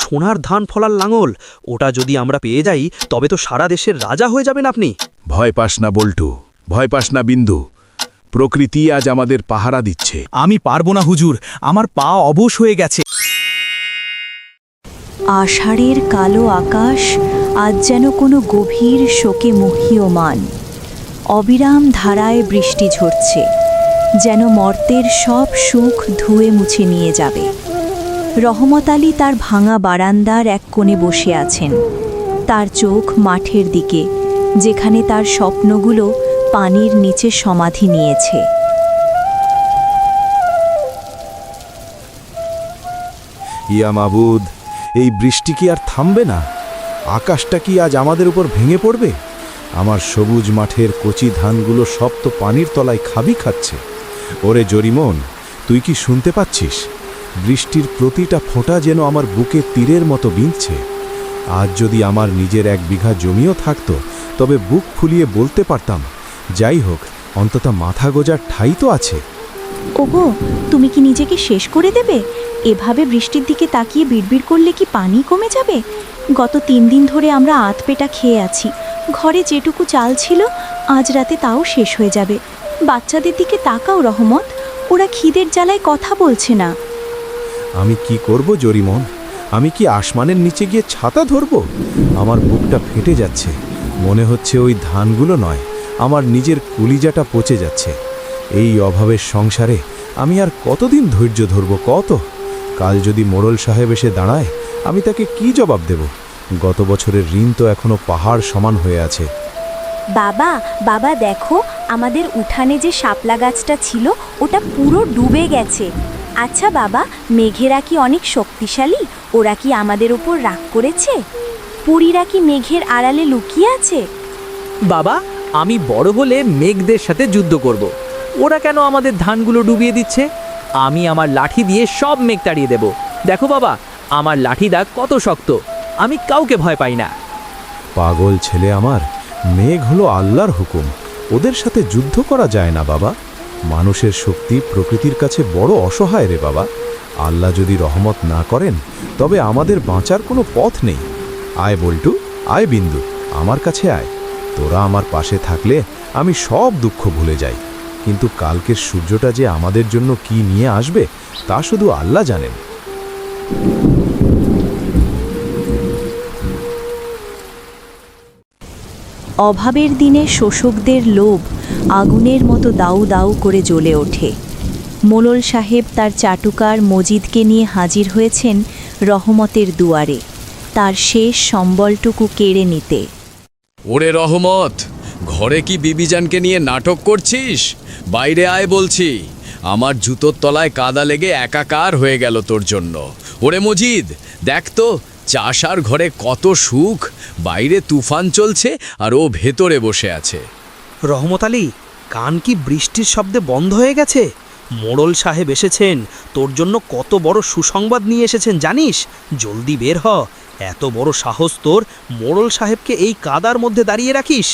সোনার ধান ফলার লাঙল, ওটা যদি আমরা পেয়ে যাই তবে তো সারা দেশের রাজা হয়ে যাবেন আপনি। ভয় পাস না বল্টু, ভয় পাস না বিন্দু। প্রকৃতি আজ আমাদের পাহারা দিচ্ছে। আমি পারবো না হুজুর, আমার পা অবশ হয়ে গেছে। আষাঢ়ের কালো আকাশ আজ যেন কোনো গভীর শোকে মুহ্যমান। অবিরাম ধারায় বৃষ্টি ঝরছে, যেন মর্তের সব সুখ ধুয়ে মুছে নিয়ে যাবে। রহমত আলী তার ভাঙা বারান্দার এক কোণে বসে আছেন, তার চোখ মাঠের দিকে, যেখানে তার স্বপ্নগুলো পানির নিচে সমাধি নিয়েছে। ইয়া মাবুদ, এই বৃষ্টি কি আর থামবে না? আকাশটা কি আজ আমাদের উপর ভেঙে পড়বে? আমার সবুজ মাঠের কচি ধানগুলো সব তো পানির তলায় খাবি খাচ্ছে। ওরে জরিমন, তুই কি শুনতে পাচ্ছিস? বৃষ্টির প্রতিটা ফোঁটা যেন আমার বুকে তীরের মতো বিঁধছে। আজ যদি আমার নিজের 1 বিঘা জমিও থাকতো, তবে বুক ফুলিয়ে বলতে পারতাম, যাই হোক, অন্তত মাথা গোজার ঠাঁই তো আছে। ওগো, তুমি কি নিজেকে শেষ করে দেবে? এভাবে বৃষ্টির দিকে তাকিয়ে বিড়বিড় করলে কি পানি কমে যাবে? গত 3 দিন ধরে আমরা আধপেটা খেয়ে আছি। ঘরে যেটুকু চাল ছিল আজ রাতে তাও শেষ হয়ে যাবে। বাচ্চাদের দিকে তাকাও রহমত, ওরা খিদের জ্বালায় কথা বলছে না। আমি কি করব জরিমন? আমি কি আসমানের নিচে গিয়ে ছাতা ধরব? আমার বুকটা ফেটে যাচ্ছে। মনে হচ্ছে ওই ধানগুলো নয়, আমার নিজের কলিজাটা পচে যাচ্ছে। এই অভাবের সংসারে আমি আর কতদিন ধৈর্য ধরব কত? কাল যদি মোড়ল সাহেব এসে দাঁড়ায়, আমি তাকে কি জবাব দেব? গত বছরের ঋণ তো এখনো পাহাড় সমান হয়ে আছে। বাবা, বাবা দেখো, আমাদের উঠানে যে শাপলা গাছটা ছিল ওটা পুরো ডুবে গেছে। আচ্ছা বাবা, মেঘেরা কি অনেক শক্তিশালী? ওরা কি আমাদের উপর রাগ করেছে? পরীরা কি মেঘের আড়ালে লুকিয়ে আছে? বাবা, আমি বড় হলে মেঘদের সাথে যুদ্ধ করব। ওরা কেন আমাদের ধানগুলো ডুবিয়ে দিচ্ছে? আমি আমার লাঠি দিয়ে সব মেঘ তাড়িয়ে দেব। দেখো বাবা, আমার লাঠি দাগ কত শক্ত। আমি কাউকে ভয় পাই না। পাগল ছেলে আমার, মেঘ হলো আল্লাহর হুকুম, ওদের সাথে যুদ্ধ করা যায় না বাবা। মানুষের শক্তি প্রকৃতির কাছে বড় অসহায় রে বাবা। আল্লাহ যদি রহমত না করেন, তবে আমাদের বাঁচার কোনো পথ নেই। আয় বল্টু, আয় বিন্দু, আমার কাছে আয়। তোরা আমার পাশে থাকলে আমি সব দুঃখ ভুলে যাই। কিন্তু কালকের সূর্যটা যে আমাদের জন্য কি নিয়ে আসবে তা শুধু আল্লাহ জানেন। অভাবের দিনে শোষকদের লোভ আগুনের মতো দাউ দাউ করে জ্বলে ওঠে। মোড়ল সাহেব তার চাটুকার মজিদকে নিয়ে হাজির হয়েছেন রহমতের দুয়ারে, তার শেষ সম্বলটুকু কেড়ে নিতে। ওরে রহমত, ঘরে কি বিবিজানকে নিয়ে নাটক করছিস? বাইরে আয় বলছি। আমার জুতোর তলায় কাদা লেগে একাকার হয়ে গেল তোর জন্য। ওরে মজিদ, দেখ তো চাষার ঘরে কত সুখ। বাইরে তুফান চলছে আর ও ভেতরে বসে আছে। রহমত আলী, কান কি বৃষ্টির শব্দে বন্ধ হয়ে গেছে? মোড়ল সাহেব এসেছেন, তোর জন্য কত বড় সুসংবাদ নিয়ে এসেছেন জানিস? জলদি বের হ। এত বড় সাহস তোর, মোড়ল সাহেবকে এই কাদার মধ্যে দাঁড়িয়ে রাখিস?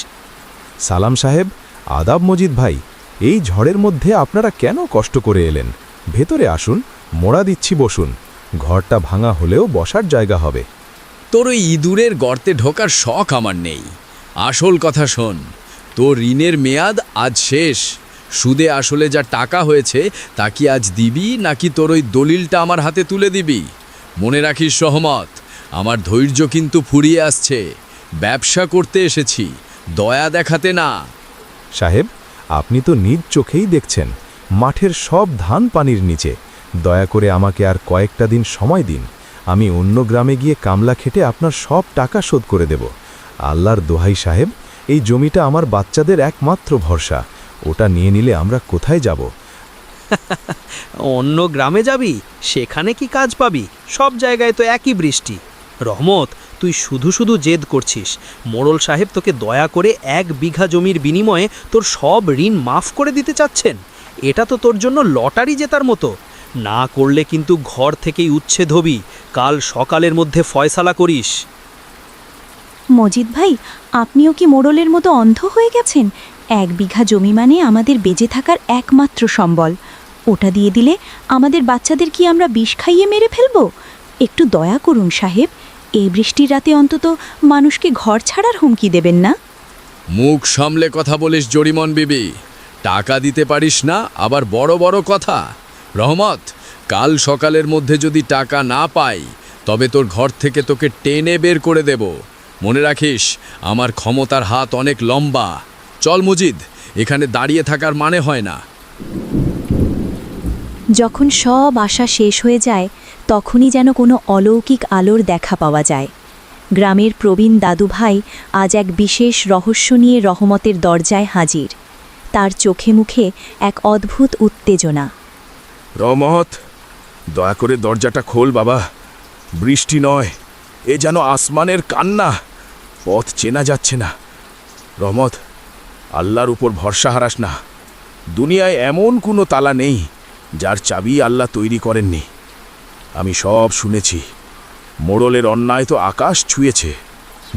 সালাম সাহেব, আদাব মজিদ ভাই। এই ঝড়ের মধ্যে আপনারা কেন কষ্ট করে এলেন? ভেতরে আসুন, মোড়া দিচ্ছি, বসুন। ঘরটা ভাঙা হলেও বসার জায়গা হবে। তোর ওই ইঁদুরের গর্তে ঢোকার শখ আমার নেই। আসল কথা শোন, তোর ঋণের মেয়াদ আজ শেষ। সুদে আসলে যা টাকা হয়েছে তা কি আজ দিবি, নাকি তোর ওই দলিলটা আমার হাতে তুলে দিবি? মনে রাখিস রহমত, আমার ধৈর্য কিন্তু ফুরিয়ে আসছে। ব্যবসা করতে এসেছি, দয়া দেখাতে না। সাহেব, আপনি তো নিজ চোখেই দেখছেন, মাঠের সব ধান পানির নিচে। দয়া করে আমাকে আর কয়েকটা দিন সময় দিন। আমি অন্য গ্রামে গিয়ে কামলা খেটে আপনার সব টাকা শোধ করে দেব। আল্লাহর দোহাই সাহেব, এই জমিটা আমার বাচ্চাদের একমাত্র ভরসা। ওটা নিয়ে নিলে আমরা কোথায় যাব? অন্য গ্রামে যাবি? সেখানে কি কাজ পাবি? সব জায়গায় তো একই বৃষ্টি। রহমত, তুই শুধু শুধু জেদ করছিস। মোড়ল সাহেব তোকে দয়া করে 1 বিঘা জমির বিনিময়ে তোর সব ঋণ মাফ করে দিতে চাচ্ছেন। এটা তো তোর জন্য লটারি জেতার মতো। না করলে কিন্তু ঘর থেকেই উচ্ছেদ হবি। কাল সকালের মধ্যে ফয়সালা করিস। মজিদ ভাই, আপনিও কি মোড়লের মতো অন্ধ হয়ে গেছেন? 1 বিঘা জমি মানে আমাদের বেঁচে থাকার একমাত্র সম্বল। ওটা দিয়ে দিলে আমাদের বাচ্চাদের কি আমরা বিষ খাইয়ে মেরে ফেলব? একটু দয়া করুন সাহেব, এই বৃষ্টির রাতে অন্তত মানুষকে ঘর ছাড়ার হুমকি দেবেন না। মুখ সামলে কথা বলিস জরিমন বিবি। টাকা দিতে পারিস না, আবার বড় বড় কথা। রহমত, কাল সকালের মধ্যে যদি টাকা না পাই তবে তোর ঘর থেকে তোকে টেনে বের করে দেব। মনে রাখিস, আমার ক্ষমতার হাত অনেক লম্বা। চল মুজিদ, এখানে দাঁড়িয়ে থাকার মানে হয় না। যখন সব আশা শেষ হয়ে যায় তখনই যেন কোনো অলৌকিক আলোর দেখা পাওয়া যায়। গ্রামের প্রবীণ দাদুভাই আজ এক বিশেষ রহস্য নিয়ে রহমতের দরজায় হাজির। তার চোখে মুখে এক অদ্ভুত উত্তেজনা। রহমত, দয়া করে দরজাটা খোল বাবা। বৃষ্টি নয়, এ যেন আসমানের কান্না। পথ চেনা যাচ্ছে না। রহমত, আল্লাহর উপর ভরসা হারাস না। দুনিয়ায় এমন কোনো তালা নেই যার চাবি আল্লাহ তৈরি করেননি। আমি সব শুনেছি। মোড়লের অন্যায় তো আকাশ ছুঁয়েছে।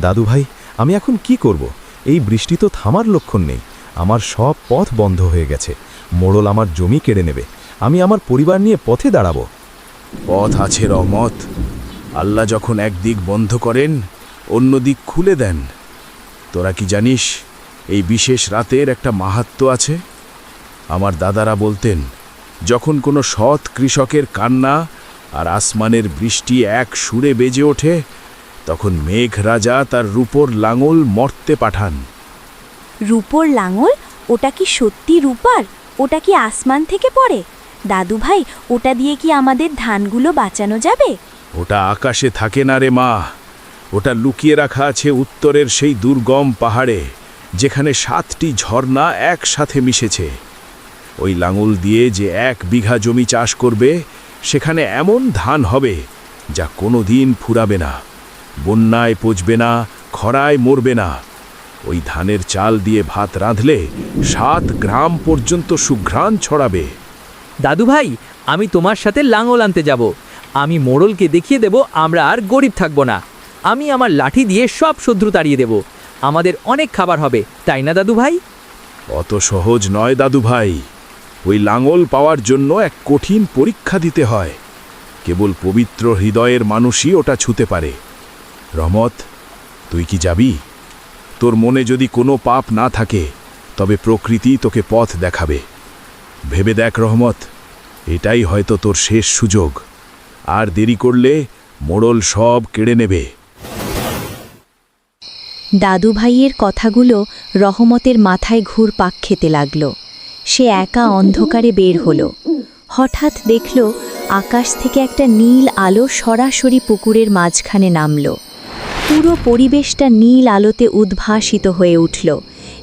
দাদু ভাই, আমি এখন কি করব? এই বৃষ্টি তো থামার লক্ষণ নেই। আমার সব পথ বন্ধ হয়ে গেছে। মোড়ল আমার জমি কেড়ে নেবে। আমি আমার পরিবার নিয়ে পথে দাঁড়াবো। পথ আছে রহমত। আল্লাহ যখন এক দিক বন্ধ করেন, অন্য দিক খুলে দেন। তোরা কি জানিস এই বিশেষ রাতের একটা মাহাত্ম্য আছে? আমার দাদারা বলতেন, যখন কোনো সৎ কৃষকের কান্না আর আসমানের বৃষ্টি এক সুরে বেজে ওঠে, তখন মেঘ রাজা তার রূপোর লাঙল মর্তে পাঠান। রূপোর লাঙল? ওটা কি সত্যি রূপার? ওটা কি আসমান থেকে পড়ে? দাদু ভাই, ওটা দিয়ে কি আমাদের ধানগুলো বাঁচানো যাবে? ওটা আকাশে থাকে না রে মা। ওটা লুকিয়ে রাখা আছে উত্তরের সেই দুর্গম পাহাড়ে, যেখানে 7টি ঝর্ণা একসাথে মিশেছে। ওই লাঙল দিয়ে যে 1 বিঘা জমি চাষ করবে, সেখানে এমন ধান হবে যা কোনো দিন ফুরাবে না, বন্যায় পচবে না, খরায় মরবে না। ওই ধানের চাল দিয়ে ভাত রাঁধলে 7 গ্রাম পর্যন্ত সুঘ্রাণ ছড়াবে। দাদু ভাই, আমি তোমার সাথে লাঙল আনতে যাব। আমি মোড়লকে দেখিয়ে দেব আমরা আর গরিব থাকব না। আমি আমার লাঠি দিয়ে সব শত্রু তাড়িয়ে দেব। আমাদের অনেক খাবার হবে, তাই না দাদু ভাই? অত সহজ নয় দাদু ভাই। ওই লাঙল পাওয়ার জন্য এক কঠিন পরীক্ষা দিতে হয়। কেবল পবিত্র হৃদয়ের মানুষই ওটা ছুঁতে পারে। রহমত, তুই কি যাবি? তোর মনে যদি কোনো পাপ না থাকে, তবে প্রকৃতি তোকে পথ দেখাবে। ভেবে দেখ রহমত, এটাই হয়তো তোর শেষ সুযোগ। আর দেরি করলে মোড়ল সব কেড়ে নেবে। দাদু ভাইয়ের কথাগুলো রহমতের মাথায় ঘুরপাক খেতে লাগল। সে একা অন্ধকারে বের হলো। হঠাৎ দেখল আকাশ থেকে একটা নীল আলো সরাসরি পুকুরের মাঝখানে নামল। পুরো পরিবেশটা নীল আলোতে উদ্ভাসিত হয়ে উঠল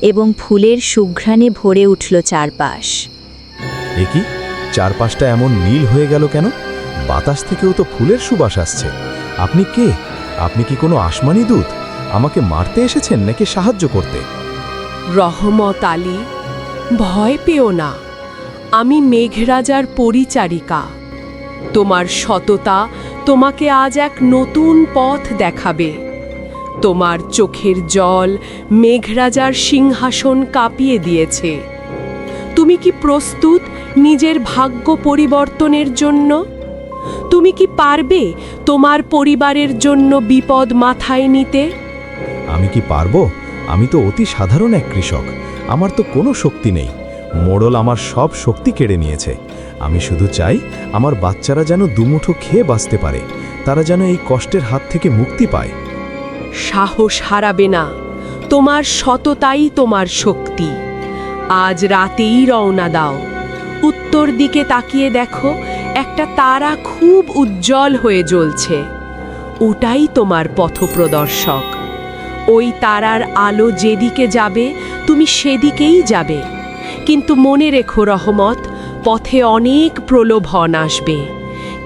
এবং ফুলের সুঘ্রাণে ভরে উঠল চারপাশ। এ কি? চারপাশটা এমন নীল হয়ে গেল কেন? বাতাস থেকেও তো ফুলের সুবাস আসছে। আপনি কে? আপনি কি কোনো আসমানি দূত? আমাকে মারতে এসেছেন নাকি সাহায্য করতে? রহমত আলী, ভয় পেও না। আমি মেঘরাজার পরিচারিকা। তোমার সততা তোমাকে আজ এক নতুন পথ দেখাবে। তোমার চোখের জল মেঘরাজার সিংহাসন কাঁপিয়ে দিয়েছে। তুমি কি প্রস্তুত নিজের ভাগ্য পরিবর্তনের জন্য? তুমি কি পারবে তোমার পরিবারের জন্য বিপদ মাথায় নিতে? আমি কি পারবো? আমি তো অতি সাধারণ এক কৃষক। আমার তো কোনো শক্তি নেই। মোড়ল আমার সব শক্তি কেড়ে নিয়েছে। আমি শুধু চাই আমার বাচ্চারা যেন দুমুঠো খেয়ে বাঁচতে পারে। তারা যেন এই কষ্টের হাত থেকে মুক্তি পায়। সাহস হারাবে না। তোমার সততাই তোমার শক্তি। আজ রাতেই রওনা দাও। উত্তর দিকে তাকিয়ে দেখো, একটা তারা খুব উজ্জ্বল হয়ে জ্বলছে। ওটাই তোমার পথপ্রদর্শক। ওই তারার আলো যেদিকে যাবে তুমি সেদিকেই যাবে। কিন্তু মনে রেখো রহমত, পথে অনেক প্রলোভন আসবে।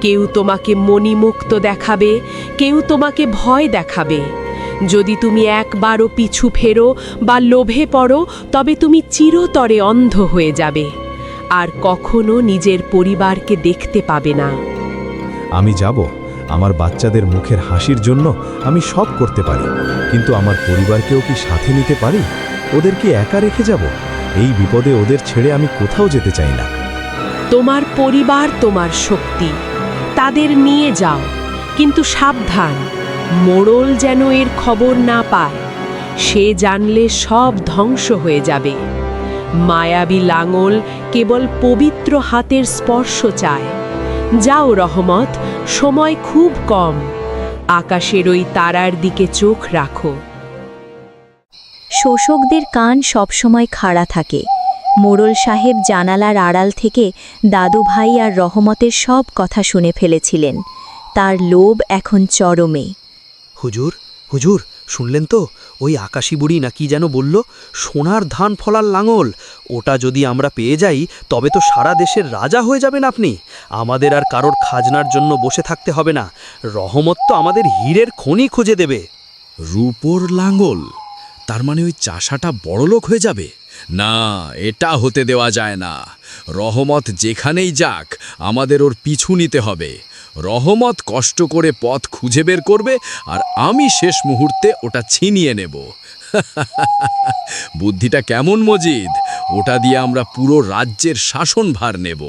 কেউ তোমাকে মণিমুক্ত দেখাবে, কেউ তোমাকে ভয় দেখাবে। যদি তুমি একবারও পিছু ফেরো বা লোভে পড়ো, তবে তুমি চিরতরে অন্ধ হয়ে যাবে আর কখনো নিজের পরিবারকে দেখতে পাবে না। আমি যাব। আমার বাচ্চাদের মুখের হাসির জন্য আমি সব করতে পারি, কিন্তু আমার পরিবারকেও কি সাথে নিতে পারি? ওদের কি একা রেখে যাব? এই বিপদে ওদের ছেড়ে আমি কোথাও যেতে চাই না। তোমার পরিবার তোমার শক্তি। তাদের নিয়ে যাও, কিন্তু সাবধান, মোড়ল যেন এর খবর না পায়। সে জানলে সব ধ্বংস হয়ে যাবে। মায়াবী লাঙল কেবল পবিত্র হাতের স্পর্শ চায়। যাও রহমত, সময় খুব কম। আকাশের ওই তারার দিকে চোখ রাখো। শোষকদের কান সবসময় খাড়া থাকে। মোড়ল সাহেব জানালার আড়াল থেকে দাদু ভাই আর রহমতের সব কথা শুনে ফেলেছিলেন। তার লোভ এখন চরমে। হুজুর হুজুর, শুনলেন তো? ওই আকাশী বুড়ি না কি যেন বলল, সোনার ধান ফলার লাঙল। ওটা যদি আমরা পেয়ে যাই তবে তো সারা দেশের রাজা হয়ে যাবেন আপনি। আমাদের আর কারোর খাজনার জন্য বসে থাকতে হবে না। রহমত তো আমাদের হীরের খনি খুঁজে দেবে। রূপোর লাঙল? তার মানে ওই চাষাটা বড়লোক হয়ে যাবে? না, এটা হতে দেওয়া যায় না। রহমত যেখানেই যাক আমাদের ওর পিছু নিতে হবে। রহমত কষ্ট করে পথ খুঁজে বের করবে আর আমি শেষ মুহূর্তে ওটা ছিনিয়ে নেব। বুদ্ধিটা কেমন মজিদ? ওটা দিয়ে আমরা পুরো রাজ্যের শাসনভার নেব।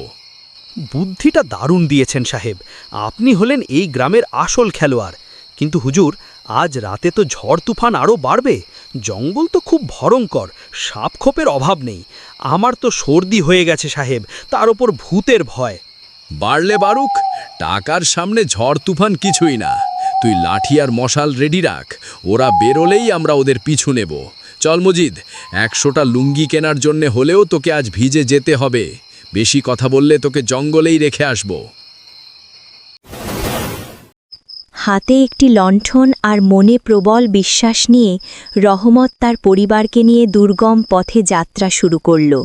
বুদ্ধিটা দারুণ দিয়েছেন সাহেব। আপনি হলেন এই গ্রামের আসল খেলোয়াড়। কিন্তু হুজুর, আজ রাতে তো ঝড় তুফান আরও বাড়বে। জঙ্গল তো খুব ভয়ঙ্কর, সাপখোপের অভাব নেই। আমার তো সর্দি হয়ে গেছে সাহেব, তার ওপর ভূতের ভয়। বাড়লে বারুক, টাকার সামনে ঝড় তুফান কিছুই না। তুই লাঠি আর মশাল রেডি রাখ, ওরা বেরোলেই আমরা ওদের পিছু নেব। চল মজিদ, 100টা লুঙ্গি কেনার জন্য হলেও তোকে আজ ভিজে যেতে হবে। বেশি কথা বললে তোকে জঙ্গলেই রেখে আসব। হাতে একটি লণ্ঠন আর মনে প্রবল বিশ্বাস নিয়ে রহমত তার পরিবারকে নিয়ে দুর্গম পথে যাত্রা শুরু করল।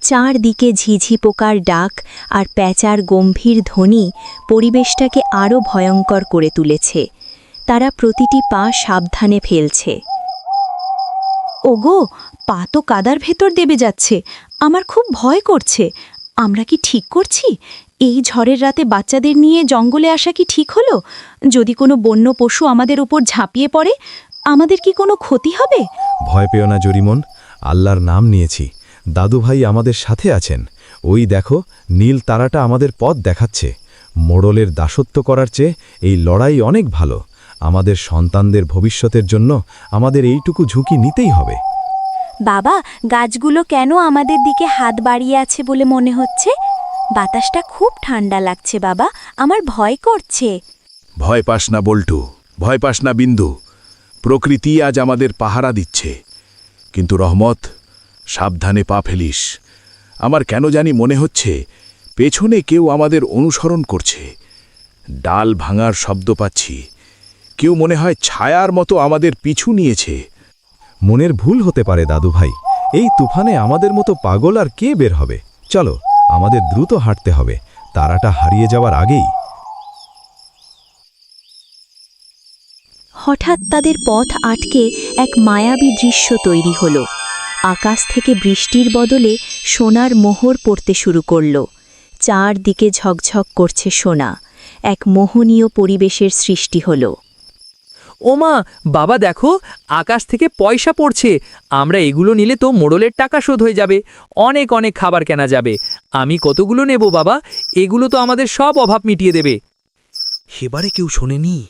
চারদিকে ঝিঝি পোকার ডাক আর প্যাঁচার গম্ভীর ধ্বনি পরিবেশটাকে আরও ভয়ঙ্কর করে তুলেছে। তারা প্রতিটি পা সাবধানে ফেলছে। ওগো, পা তো কাদার ভেতর দেবে যাচ্ছে। আমার খুব ভয় করছে। আমরা কি ঠিক করছি? এই ঝড়ের রাতে বাচ্চাদের নিয়ে জঙ্গলে আসা কি ঠিক হলো? যদি কোনো বন্য পশু আমাদের ওপর ঝাঁপিয়ে পড়ে, আমাদের কি কোনো ক্ষতি হবে? ভয় পেও না জরিমন, আল্লাহর নাম নিয়েছি। দাদু ভাই আমাদের সাথে আছেন। ওই দেখো, নীল তারাটা আমাদের পথ দেখাচ্ছে। মোড়লের দাসত্ব করার চেয়ে এই লড়াই অনেক ভালো। আমাদের সন্তানদের ভবিষ্যতের জন্য আমাদের এইটুকু ঝুঁকি নিতেই হবে। বাবা, গাছগুলো কেন আমাদের দিকে হাত বাড়িয়ে আছে বলে মনে হচ্ছে? বাতাসটা খুব ঠান্ডা লাগছে বাবা, আমার ভয় করছে। ভয় পাস না বল্টু, ভয় পাস না বিন্দু। প্রকৃতি আজ আমাদের পাহারা দিচ্ছে। কিন্তু রহমত, সাবধানে পা ফেলিস। আমার কেন জানি মনে হচ্ছে পেছনে কেউ আমাদের অনুসরণ করছে। ডাল ভাঙার শব্দ পাচ্ছি। কেউ মনে হয় ছায়ার মতো আমাদের পিছু নিয়েছে। মনের ভুল হতে পারে দাদু ভাই। এই তুফানে আমাদের মতো পাগল আর কে বের হবে? চলো, আমাদের দ্রুত হাঁটতে হবে, তারাটা হারিয়ে যাওয়ার আগেই। হঠাৎ তাদের পথ আটকে এক মায়াবী দৃশ্য তৈরি হল। আকাশ থেকে বৃষ্টির বদলে সোনার মোহর পড়তে শুরু করল। চারদিকে ঝকঝক করছে সোনা। এক মোহনীয় পরিবেশের সৃষ্টি হল। ওমা, বাবা দেখো, আকাশ থেকে পয়সা পড়ছে। আমরা এগুলো নিলে তো মোড়লের টাকা শোধ হয়ে যাবে। অনেক অনেক খাবার কেনা যাবে। আমি কতগুলো নেব বাবা? এগুলো তো আমাদের সব অভাব মিটিয়ে দেবে। এবারে কেউ শোনেনি।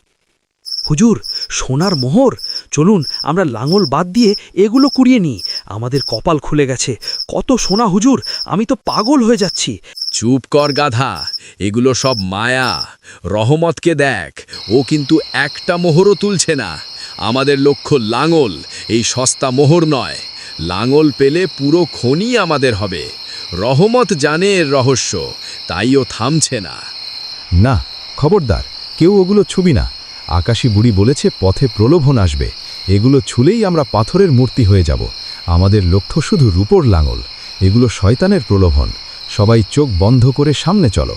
হুজুর, সোনার মোহর! চলুন আমরা লাঙল বাদ দিয়ে এগুলো কুড়িয়ে নিই। আমাদের কপাল খুলে গেছে। কত সোনা হুজুর, আমি তো পাগল হয়ে যাচ্ছি। চুপ কর গাধা, এগুলো সব মায়া। রহমতকে দেখ, ও কিন্তু একটা মোহরও তুলছে না। আমাদের লক্ষ্য লাঙল, এই সস্তা মোহর নয়। লাঙল পেলে পুরো খনি আমাদের হবে। রহমত জানে এর রহস্য, তাই ও থামছে না। না, খবরদার, কেউ ওগুলো ছুবি না। আকাশী বুড়ি বলেছে পথে প্রলোভন আসবে। এগুলো ছুলেই আমরা পাথরের মূর্তি হয়ে যাব। আমাদের লক্ষ্য শুধু রূপোর লাঙল। এগুলো শয়তানের প্রলোভন। সবাই চোখ বন্ধ করে সামনে চলো।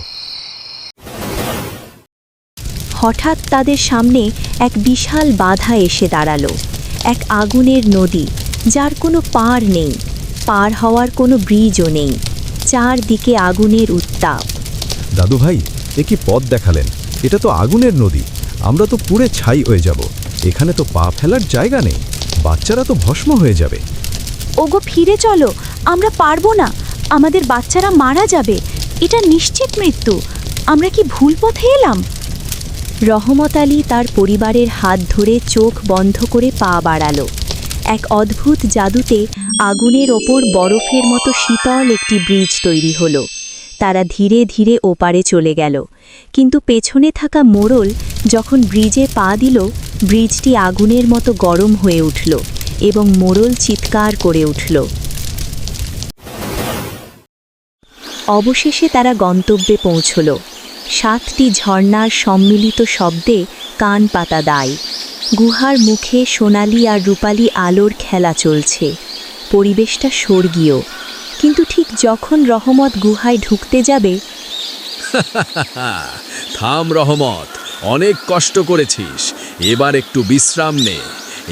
হঠাৎ তাদের সামনে এক বিশাল বাধা এসে দাঁড়ালো। এক আগুনের নদী, যার কোনো পার নেই। পার হওয়ার কোনো ব্রিজও নেই। চারদিকে আগুনের উত্তাপ। দাদু ভাই, এ কি পথ দেখালেন? এটা তো আগুনের নদী। আমরা তো পুড়ে ছাই হয়ে যাব। এখানে তো পা ফেলার জায়গা নেই। বাচ্চারা তো ভস্ম হয়ে যাবে। ওগো, ফিরে চলো, আমরা পারবো না। আমাদের বাচ্চারা মারা যাবে। এটা নিশ্চিত মৃত্যু। আমরা কি ভুল পথে এলাম? রহমত আলী তার পরিবারের হাত ধরে চোখ বন্ধ করে পা বাড়ালো। এক অদ্ভুত জাদুতে আগুনের ওপর বরফের মতো শীতল একটি ব্রিজ তৈরি হলো। তারা ধীরে ধীরে ওপারে চলে গেল, কিন্তু পেছনে থাকা মোড়ল যখন ব্রিজে পা দিল, ব্রিজটি আগুনের মতো গরম হয়ে উঠল এবং মোড়ল চিৎকার করে উঠল। অবশেষে তারা গন্তব্যে পৌঁছল। 7টি ঝর্ণার সম্মিলিত শব্দে কান পাতা দায়। গুহার মুখে সোনালি আর রূপালি আলোর খেলা চলছে। পরিবেশটা স্বর্গীয়, কিন্তু ঠিক যখন রহমত গুহায় ঢুকতে যাবে, থাম রহমত, অনেক কষ্ট করেছিস, এবার একটু বিশ্রাম নে।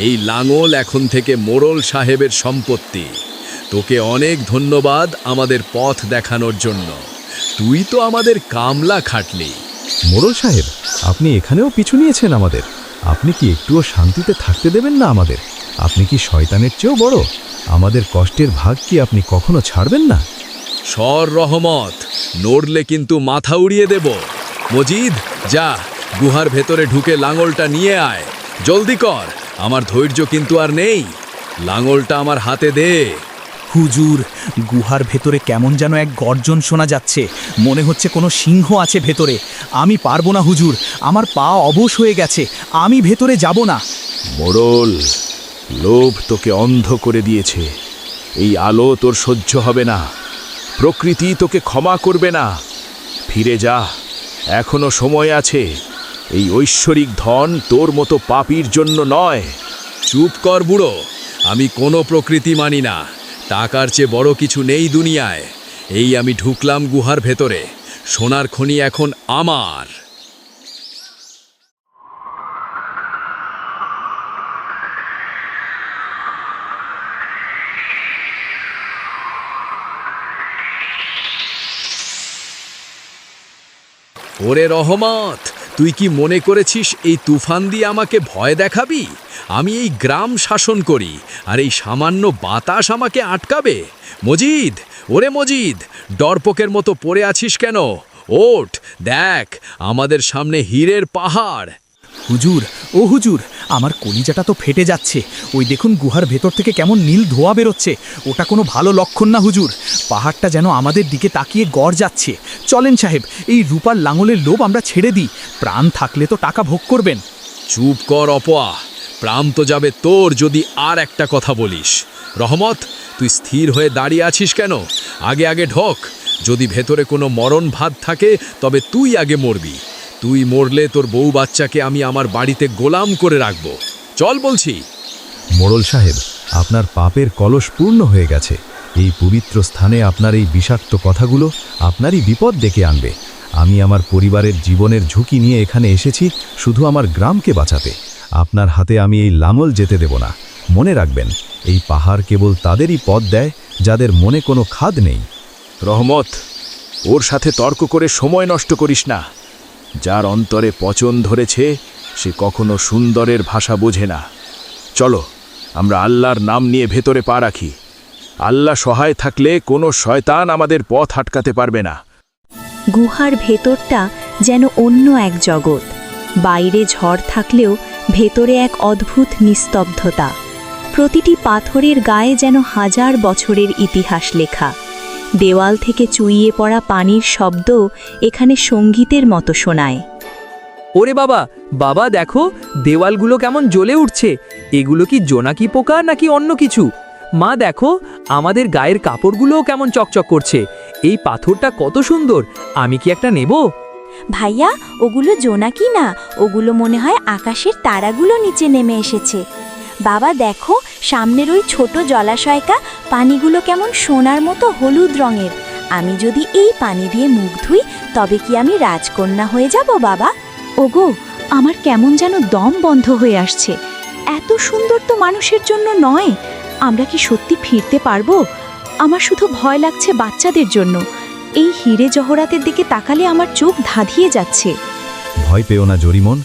এই লাঙল এখন থেকে মোড়ল সাহেবের সম্পত্তি। তোকে অনেক ধন্যবাদ আমাদের পথ দেখানোর জন্য। তুই তো আমাদের কামলা খাটলি। মোড়ল সাহেব, আপনি এখানেও পিছু নিয়েছেন আমাদের। আপনি কি একটুও শান্তিতে থাকতে দেবেন না আমাদের? আপনি কি শয়তানের চেয়েও বড়? আমাদের কষ্টের ভাগ কি আপনি কখনো ছাড়বেন না? সর রহমত, নড়লে কিন্তু মাথা উড়িয়ে দেব। মজিদ, যা, গুহার ভেতরে ঢুকে লাঙলটা নিয়ে আয়। জলদি কর, আমার ধৈর্য কিন্তু আর নেই। লাঙলটা আমার হাতে দে। হুজুর, গুহার ভেতরে কেমন যেন এক গর্জন শোনা যাচ্ছে। মনে হচ্ছে কোনো সিংহ আছে ভেতরে। আমি পারবো না হুজুর, আমার পা অবশ হয়ে গেছে। আমি ভেতরে যাব না। মোড়ল, লোভ তোকে অন্ধ করে দিয়েছে। এই আলো তোর সহ্য হবে না। প্রকৃতি তোকে ক্ষমা করবে না। ফিরে যা, এখনো সময় আছে। এই ঐশ্বরিক ধন তোর মতো পাপীর জন্য নয়। চুপ কর বুড়ো, আমি কোনো প্রকৃতি মানি না। টাকার চেয়ে বড় কিছু নেই দুনিয়ায়। এই আমি ঢুকলাম গুহার ভেতরে, সোনার খনি এখন আমার। ওরে রহমত, তুই কি মনে করেছিস এই তুফান দিয়ে আমাকে ভয় দেখাবি? আমি এই গ্রাম শাসন করি, আর এই সামান্য বাতাস আমাকে আটকাবে? মজিদ, ওরে মজিদ, ডরপোকের মতো পড়ে আছিস কেন? ওঠ, দেখ, আমাদের সামনে হীরের পাহাড়। হুজুর, ও হুজুর, আমার কলিজাটা তো ফেটে যাচ্ছে। ওই দেখুন, গুহার ভেতর থেকে কেমন নীল ধোঁয়া বেরোচ্ছে। ওটা কোনো ভালো লক্ষণ না হুজুর। পাহাড়টা যেন আমাদের দিকে তাকিয়ে গড় যাচ্ছে। চলেন সাহেব, এই রূপার লাঙলের লোভ আমরা ছেড়ে দিই। প্রাণ থাকলে তো টাকা ভোগ করবেন। চুপ কর অপয়া, প্রাণ তো যাবে তোর যদি আর একটা কথা বলিস। রহমত, তুই স্থির হয়ে দাঁড়িয়ে আছিস কেন? আগে আগে ঢোক। যদি ভেতরে কোনো মরণ ভাত থাকে তবে তুই আগে মরবি। তুই মরলে তোর বউ বাচ্চাকে আমি আমার বাড়িতে গোলাম করে রাখব। চল বলছি। মোড়ল সাহেব, আপনার পাপের কলস পূর্ণ হয়ে গেছে। এই পবিত্র স্থানে আপনার এই বিষাক্ত কথাগুলো আপনারই বিপদ ডেকে আনবে। আমি আমার পরিবারের জীবনের ঝুঁকি নিয়ে এখানে এসেছি শুধু আমার গ্রামকে বাঁচাতে। আপনার হাতে আমি এই লাঙল যেতে দেব না। মনে রাখবেন, এই পাহাড় কেবল তাদেরই পথ দেয় যাদের মনে কোনো খাদ নেই। রহমত, ওর সাথে তর্ক করে সময় নষ্ট করিস না। যার অন্তরে পচন ধরেছে সে কখনো সুন্দরের ভাষা বোঝে না। চলো, আমরা আল্লাহর নাম নিয়ে ভেতরে পা রাখি। আল্লাহ সহায় থাকলে কোনো শয়তান আমাদের পথ আটকাতে পারবে না। গুহার ভেতরটা যেন অন্য এক জগৎ। বাইরে ঝড় থাকলেও ভেতরে এক অদ্ভুত নিস্তব্ধতা। প্রতিটি পাথরের গায়ে যেন হাজার বছরের ইতিহাস লেখা। দেওয়াল থেকে চুইয়ে পড়া পানির শব্দ এখানে সঙ্গীতের মতো শোনায়। ওরে বাবা, বাবা দেখো, দেওয়ালগুলো কেমন জ্বলে উঠছে। এগুলো কি জোনাকি পোকা নাকি অন্য কিছু? মা দেখো, আমাদের গায়ের কাপড়গুলোও কেমন চকচক করছে। এই পাথরটা কত সুন্দর। আমি কি একটা নেব? ভাইয়া, ওগুলো জোনাকি না, ওগুলো মনে হয় আকাশের তারাগুলো নিচে নেমে এসেছে। বাবা দেখো, সামনের ওই ছোট জলাশয়টা, পানিগুলো কেমন সোনার মতো হলুদ রঙের। আমি যদি এই পানি দিয়ে মুখ ধুই তবে কি আমি রাজকন্যা হয়ে যাব বাবা? ওগো, আমার কেমন যেন দম বন্ধ হয়ে আসছে। এত সুন্দর তো মানুষের জন্য নয়। আমরা কি সত্যি ফিরতে পারবো? আমার শুধু ভয় লাগছে বাচ্চাদের জন্য। এই হিরে জহরাতের দিকে তাকালে আমার চোখ ধাঁধিয়ে যাচ্ছে। ভয় পেও না জরিমন।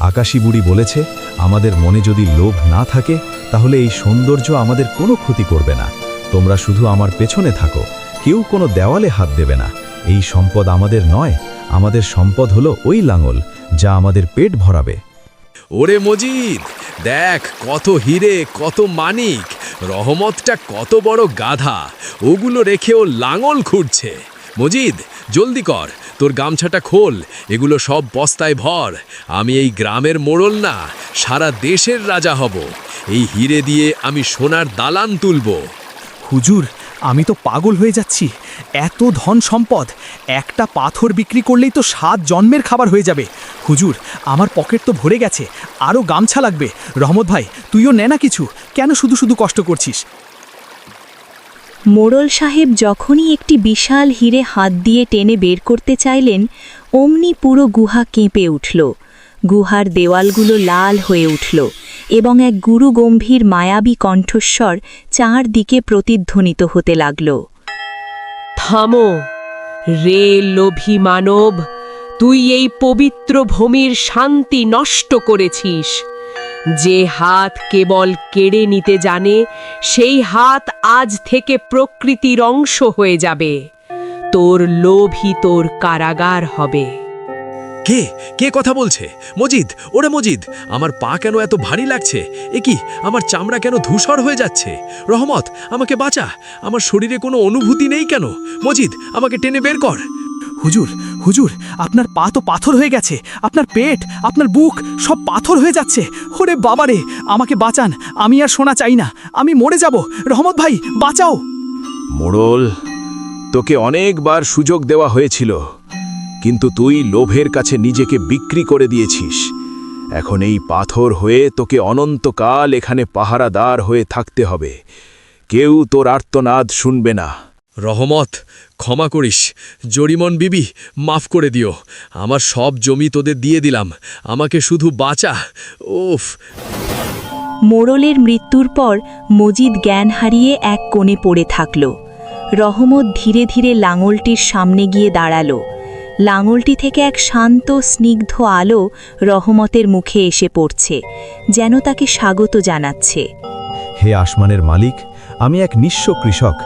আকাশী বুড়ি বলেছে, আমাদের মনে যদি লোভ না থাকে তাহলে এই সৌন্দর্য আমাদের কোনো ক্ষতি করবে না। তোমরা শুধু আমার পেছনে থাকো, কেউ কোনো দেওয়ালে হাত দেবে না। এই সম্পদ আমাদের নয়, আমাদের সম্পদ হলো ওই লাঙল যা আমাদের পেট ভরাবে। ওরে মজিদ, দেখ কত হিরে, কত মানিক। রহমতটা কত বড় গাধা, ওগুলো রেখে ও লাঙল খুঁড়ছে। মজিদ, জলদি কর, তোর গামছাটা খোল, এগুলো সব বস্তায় ভর। আমি এই গ্রামের মোড়ল না, সারা দেশের রাজা হব। এই হিরে দিয়ে আমি সোনার দালান তুলব। হুজুর, আমি তো পাগল হয়ে যাচ্ছি। এত ধন সম্পদ, একটা পাথর বিক্রি করলেই তো 7 জন্মের খাবার হয়ে যাবে। হুজুর, আমার পকেট তো ভরে গেছে, আরও গামছা লাগবে। রহমত ভাই, তুইও নে না কিছু, কেন শুধু শুধু কষ্ট করছিস? মোড়ল সাহেব যখনই একটি বিশাল হিরে হাত দিয়ে টেনে বের করতে চাইলেন, অমনি পুরো গুহা কেঁপে উঠল। গুহার দেওয়ালগুলো লাল হয়ে উঠল এবং এক গুরুগম্ভীর মায়াবী কণ্ঠস্বর চারদিকে প্রতিধ্বনিত হতে লাগল। থামো রে লোভী মানব, তুই এই পবিত্র ভূমির শান্তি নষ্ট করেছিস। যে হাত কেবল কেড়ে নিতে জানে, সেই হাত আজ থেকে প্রকৃতির অংশ হয়ে যাবে। তোর লোভই তোর কারাগার হবে। কে কে কথা বলছে? মজিদ, ওরে মজিদ, আমার পা কেন এত ভারী লাগছে? এ কি, আমার চামড়া কেন ধূসর হয়ে যাচ্ছে? রহমত, আমাকে বাঁচা, আমার শরীরে কোনো অনুভূতি নেই কেন? মজিদ, আমাকে টেনে বের কর। হুজুর, হুজুর, আপনার পা তো পাথর হয়ে গেছে, আপনার পেট, আপনার বুক সব পাথর হয়ে যাচ্ছে। ওরে বাবারে, আমাকে বাঁচান, আমি আর সোনা চাই না, আমি মরে যাব। রহমত ভাই, বাঁচাও। মোড়ল, তোকে অনেকবার সুযোগ দেওয়া হয়েছিল, কিন্তু তুই লোভের কাছে নিজেকে বিক্রি করে দিয়েছিস। এখন এই পাথর হয়ে তোকে অনন্তকাল এখানে পাহারাদার হয়ে থাকতে হবে। কেউ তোর আর্তনাদ শুনবে না। রহমত, ক্ষমা করিস। জরিমন বিবি, মাফ করে দিও। আমার সব জমি তোদের দিয়ে দিলাম, আমাকে শুধু বাঁচা। ওফ। মোড়লের মৃত্যুর পর মজিদ জ্ঞান হারিয়ে এক কোণে পড়ে থাকল। রহমত ধীরে ধীরে লাঙলটির সামনে গিয়ে দাঁড়াল। লাঙলটি থেকে এক শান্ত স্নিগ্ধ আলো রহমতের মুখে এসে পড়ছে, যেন তাকে স্বাগত জানাচ্ছে। হে আসমানের মালিক, আমি এক নিঃস্ব কৃষক,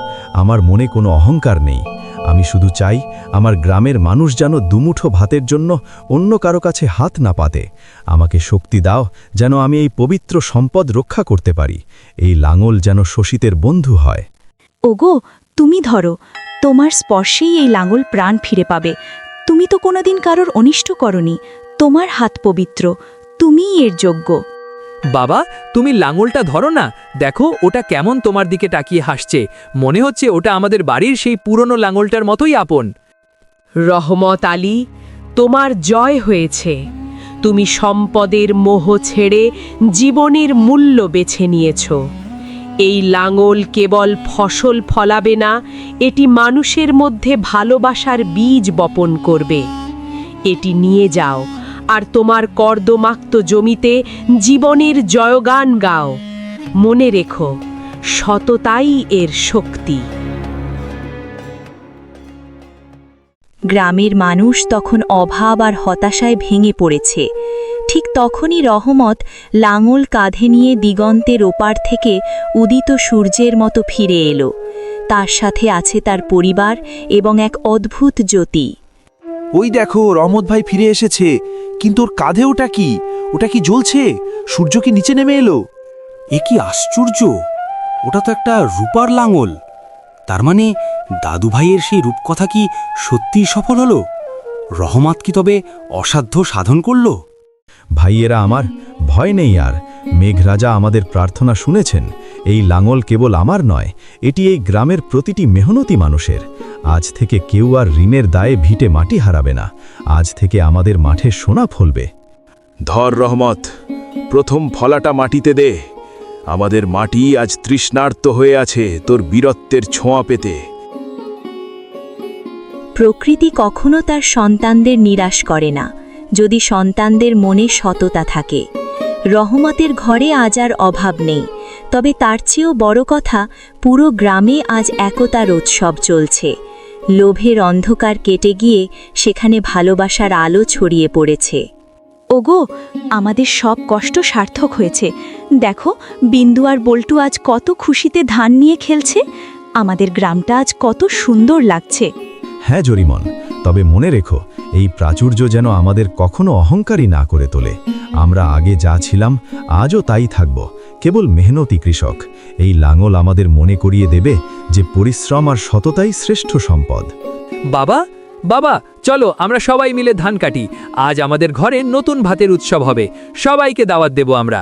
আমার মনে কোনো অহংকার নেই। আমি শুধু চাই আমার গ্রামের মানুষ যেন দুমুঠো ভাতের জন্য অন্য কারো কাছে হাত না পাতে। আমাকে শক্তি দাও যেন আমি এই পবিত্র সম্পদ রক্ষা করতে পারি। এই লাঙল যেন শোষিতের বন্ধু হয়। ওগো, তুমি ধরো, তোমার স্পর্শেই এই লাঙল প্রাণ ফিরে পাবে। তুমি তো কোনোদিন কারোর অনিষ্ট করনি, তোমার হাত পবিত্র, তুমিই এর যোগ্য। বাবা, তুমি লাঙলটা ধরো না, দেখো ওটা কেমন তোমার দিকে তাকিয়ে হাসছে। মনে হচ্ছে ওটা আমাদের বাড়ির সেই পুরনো লাঙলটার মতোই আপন। রহমত আলী, তোমার জয় হয়েছে। তুমি সম্পদের মোহ ছেড়ে জীবনের মূল্য বেছে নিয়েছ। এই লাঙল কেবল ফসল ফলাবে না, এটি মানুষের মধ্যে ভালোবাসার বীজ বপন করবে। এটি নিয়ে যাও আর তোমার কর্দমাক্ত জমিতে জীবনের জয়গান গাও। মনে রেখো, সততাই এর শক্তি। গ্রামের মানুষ তখন অভাব আর হতাশায় ভেঙে পড়েছে। ঠিক তখনই রহমত লাঙল কাঁধে নিয়ে দিগন্তের ওপার থেকে উদিত সূর্যের মতো ফিরে এলো। তার সাথে আছে তার পরিবার এবং এক অদ্ভুত জ্যোতি। ওই দেখো, রহমত ভাই ফিরে এসেছে, কিন্তু ওর কাঁধে ওটা কি? ওটা কি জ্বলছে? সূর্য কি নিচে নেমে এলো? এ কি আশ্চর্য! ওটা তো একটা রূপার লাঙল। তার মানে দাদু ভাইয়ের সেই রূপকথা কি সত্যিই সফল হলো? রহমত কি তবে অসাধ্য সাধন করল? ভাইয়েরা আমার, ভয় নেই আর। মেঘরাজা আমাদের প্রার্থনা শুনেছেন। এই লাঙল কেবল আমার নয়, এটি এই গ্রামের প্রতিটি মেহনতি মানুষের। আজ থেকে কেউ আর ঋণের দায়ে ভিটে মাটি হারাবে না। আজ থেকে আমাদের মাঠে সোনা ফলবে। ধর রহমত, প্রথম ফলাটা মাটিতে দে। আমাদের মাটি আজ তৃষ্ণার্ত হয়ে আছে তোর বীরত্বের ছোঁয়া পেতে। প্রকৃতি কখনো তার সন্তানদের নিরাশ করে না, যদি সন্তানদের মনে সততা থাকে। রহমতের ঘরে আজ আর অভাব নেই, তবে তার চেয়েও বড় কথা, পুরো গ্রামে আজ একতার উৎসব চলছে। লোভের অন্ধকার কেটে গিয়ে সেখানে ভালোবাসার আলো ছড়িয়ে পড়েছে। ওগো, আমাদের সব কষ্ট সার্থক হয়েছে। দেখো, বিন্দু আর বল্টু আজ কত খুশিতে ধান নিয়ে খেলছে। আমাদের গ্রামটা আজ কত সুন্দর লাগছে। হ্যাঁ জরিমন, তবে মনে রেখো, এই প্রাচুর্য যেন আমাদের কখনো অহংকারী না করে তোলে। আমরা আগে যা ছিলাম আজও তাই থাকব, কেবল মেহনতি কৃষক। এই লাঙল আমাদের মনে করিয়ে দেবে যে পরিশ্রম আর সততাই শ্রেষ্ঠ সম্পদ। বাবা বাবা, চলো আমরা সবাই মিলে ধান কাটি। আজ আমাদের ঘরে নতুন ভাতের উৎসব হবে, সবাইকে দাওয়াত দেব আমরা।